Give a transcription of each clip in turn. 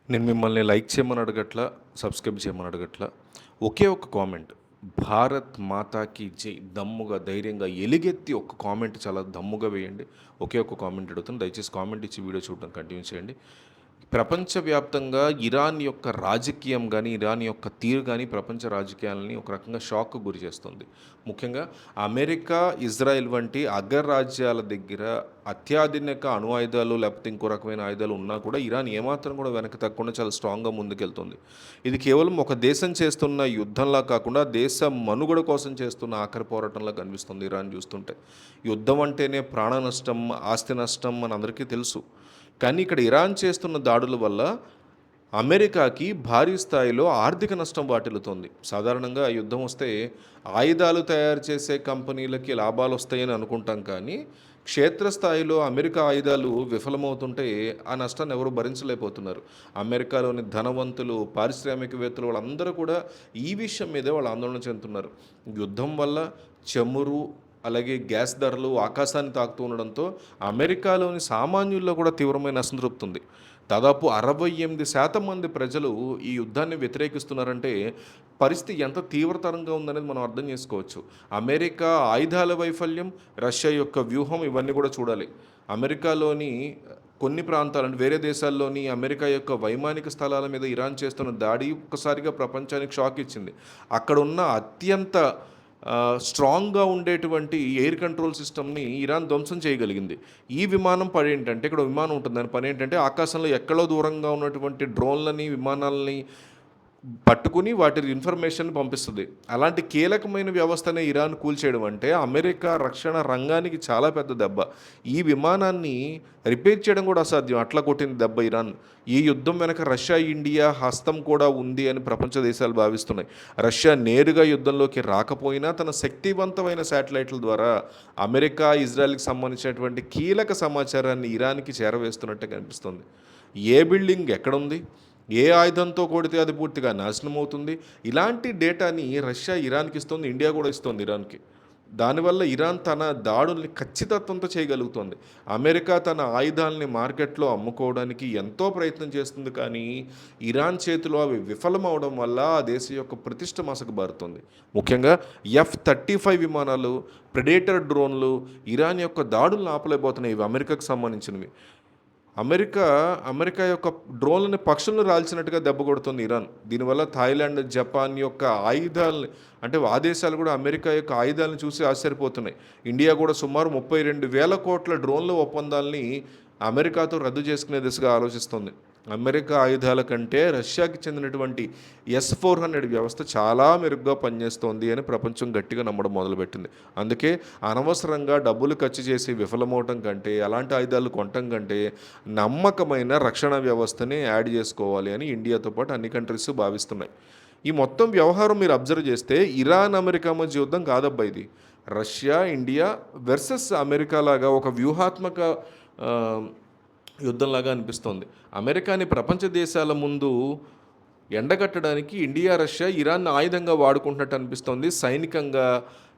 నేను మిమ్మల్ని లైక్ చేయమని అడగట్లా, సబ్స్క్రైబ్ చేయమని అడగట్లా. ఒకే ఒక కామెంట్. భారత్ మాతాకి జై! దమ్ముగా, ధైర్యంగా, ఎలుగెత్తి ఒక కామెంట్ చాలా దమ్ముగా వేయండి. ఒకే ఒక కామెంట్ అడుగుతాను. దయచేసి కామెంట్ ఇచ్చి వీడియో చూడడం కంటిన్యూ చేయండి. ప్రపంచవ్యాప్తంగా ఇరాన్ యొక్క రాజకీయం గానీ, ఇరాన్ యొక్క తీరు గానీ, ప్రపంచ రాజకీయాలని ఒక రకంగా షాక్‌కు గురి చేస్తుంది. ముఖ్యంగా అమెరికా, ఇజ్రాయెల్ వంటి అగ్రరాజ్యాల దగ్గర అత్యాధునిక అణు ఆయుధాలు లేకపోతే ఇంకో రకమైన ఆయుధాలు ఉన్నా కూడా ఇరాన్ ఏమాత్రం కూడా వెనక్కి తగ్గకుండా చాలా స్ట్రాంగ్‌గా ముందుకెళ్తుంది. ఇది కేవలం ఒక దేశం చేస్తున్న యుద్ధంలా కాకుండా దేశ మనుగడ కోసం చేస్తున్న ఆఖరి పోరాటంలా కనిపిస్తుంది ఇరాన్ చూస్తుంటే. యుద్ధం అంటేనే ప్రాణ నష్టం, ఆస్తి నష్టం మనందరికీ తెలుసు. కానీ ఇక్కడ ఇరాన్ చేస్తున్న దాడుల వల్ల అమెరికాకి భారీ స్థాయిలో ఆర్థిక నష్టం వాటిల్లుతోంది. సాధారణంగా యుద్ధం వస్తే ఆయుధాలు తయారు చేసే కంపెనీలకి లాభాలు వస్తాయని అనుకుంటాం, కానీ క్షేత్రస్థాయిలో అమెరికా ఆయుధాలు విఫలమవుతుంటే ఆ నష్టాన్ని ఎవరు భరించలేకపోతున్నారు. అమెరికాలోని ధనవంతులు, పారిశ్రామికవేత్తలు వాళ్ళందరూ కూడా ఈ విషయం మీదే వాళ్ళు ఆందోళన చెందుతున్నారు. యుద్ధం వల్ల చమురు అలాగే గ్యాస్ ధరలు ఆకాశాన్ని తాకుతూ ఉండడంతో అమెరికాలోని సామాన్యుల్లో కూడా తీవ్రమైన అసంతృప్తి. దాదాపు 68% మంది ప్రజలు ఈ యుద్ధాన్ని వ్యతిరేకిస్తున్నారంటే పరిస్థితి ఎంత తీవ్రతరంగా ఉందనేది మనం అర్థం చేసుకోవచ్చు. అమెరికా ఆయుధాల వైఫల్యం, రష్యా యొక్క వ్యూహం ఇవన్నీ కూడా చూడాలి. అమెరికాలోని కొన్ని ప్రాంతాలు అంటే వేరే దేశాల్లోని అమెరికా యొక్క వైమానిక స్థలాల మీద ఇరాన్ చేస్తున్న దాడి ఒక్కసారిగా ప్రపంచానికి షాక్ ఇచ్చింది. అక్కడ ఉన్న అత్యంత స్ట్రాంగ్గా ఉండేటువంటి ఎయిర్ కంట్రోల్ సిస్టమ్ని ఇరాన్ ధ్వంసం చేయగలిగింది. ఈ విమానం పని ఏంటంటే, ఇక్కడ విమానం ఉంటుంది, దాని పని ఏంటంటే ఆకాశంలో ఎక్కడో దూరంగా ఉన్నటువంటి డ్రోన్లని, విమానాలని పట్టుకుని వాటి ఇన్ఫర్మేషన్ పంపిస్తుంది. అలాంటి కీలకమైన వ్యవస్థనే ఇరాన్ కూల్చేయడం అంటే అమెరికా రక్షణ రంగానికి చాలా పెద్ద దెబ్బ. ఈ విమానాన్ని రిపేర్ చేయడం కూడా అసాధ్యం, అట్లా కొట్టింది దెబ్బ ఇరాన్. ఈ యుద్ధం వెనక రష్యా, ఇండియా హస్తం కూడా ఉంది అని ప్రపంచ దేశాలు భావిస్తున్నాయి. రష్యా నేరుగా యుద్ధంలోకి రాకపోయినా తన శక్తివంతమైన శాటిలైట్ల ద్వారా అమెరికా, ఇజ్రాయెల్కి సంబంధించినటువంటి కీలక సమాచారాన్ని ఇరాన్కి చేరవేస్తున్నట్టే కనిపిస్తుంది. ఏ బిల్డింగ్ ఎక్కడుంది, ఏ ఆయుధంతో కొడితే అది పూర్తిగా నాశనం అవుతుంది, ఇలాంటి డేటాని రష్యా ఇరాన్కి ఇస్తుంది, ఇండియా కూడా ఇస్తుంది ఇరాన్కి. దానివల్ల ఇరాన్ తన దాడుల్ని ఖచ్చితత్వంతో చేయగలుగుతుంది. అమెరికా తన ఆయుధాలని మార్కెట్లో అమ్ముకోవడానికి ఎంతో ప్రయత్నం చేస్తుంది, కానీ ఇరాన్ చేతిలో అవి విఫలమవడం వల్ల ఆ దేశం యొక్క ప్రతిష్ట మసకబారుతుంది. ముఖ్యంగా F-35 విమానాలు, ప్రెడేటర్ డ్రోన్లు ఇరాన్ యొక్క దాడులను ఆపలేకపోతున్నాయి. ఇవి అమెరికాకు సంబంధించినవి. అమెరికా యొక్క డ్రోన్లని పక్షులను రాల్చినట్టుగా దెబ్బ కొడుతుంది ఇరాన్. దీనివల్ల థాయిలాండ్, జపాన్ యొక్క ఆయుధాలని అంటే ఆ దేశాలు కూడా అమెరికా యొక్క ఆయుధాలను చూసి ఆశ్చర్యపోతున్నాయి. ఇండియా కూడా సుమారు 32,000 కోట్ల డ్రోన్ల ఒప్పందాలని అమెరికాతో రద్దు చేసుకునే దిశగా ఆలోచిస్తుంది. అమెరికా ఆయుధాల కంటే రష్యాకి చెందినటువంటి S-400 వ్యవస్థ చాలా మెరుగ్గా పనిచేస్తోంది అని ప్రపంచం గట్టిగా నమ్మడం మొదలుపెట్టింది. అందుకే అనవసరంగా డబ్బులు ఖర్చు చేసి విఫలమవటం కంటే, అలాంటి ఆయుధాలు కొనటం కంటే నమ్మకమైన రక్షణ వ్యవస్థని యాడ్ చేసుకోవాలి అని ఇండియాతో పాటు అన్ని కంట్రీస్ భావిస్తున్నాయి. ఈ మొత్తం వ్యవహారం మీరు అబ్జర్వ్ చేస్తే ఇరాన్, అమెరికా మధ్య యుద్ధం కాదబ్బా ఇది. రష్యా, ఇండియా వర్సెస్ అమెరికా లాగా ఒక వ్యూహాత్మక యుద్ధంలాగా అనిపిస్తోంది. అమెరికాని ప్రపంచ దేశాల ముందు ఎండగట్టడానికి ఇండియా, రష్యా ఇరాన్ ఆయుధంగా వాడుకుంటున్నట్టు అనిపిస్తోంది. సైనికంగా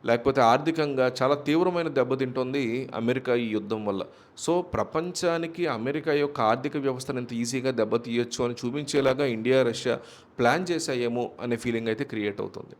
లేకపోతే ఆర్థికంగా చాలా తీవ్రమైన దెబ్బతింటోంది అమెరికా ఈ యుద్ధం వల్ల. సో ప్రపంచానికి అమెరికా యొక్క ఆర్థిక వ్యవస్థను ఎంత ఈజీగా దెబ్బతీయొచ్చు అని చూపించేలాగా ఇండియా, రష్యా ప్లాన్ చేశాయేమో అనే ఫీలింగ్ అయితే క్రియేట్ అవుతుంది.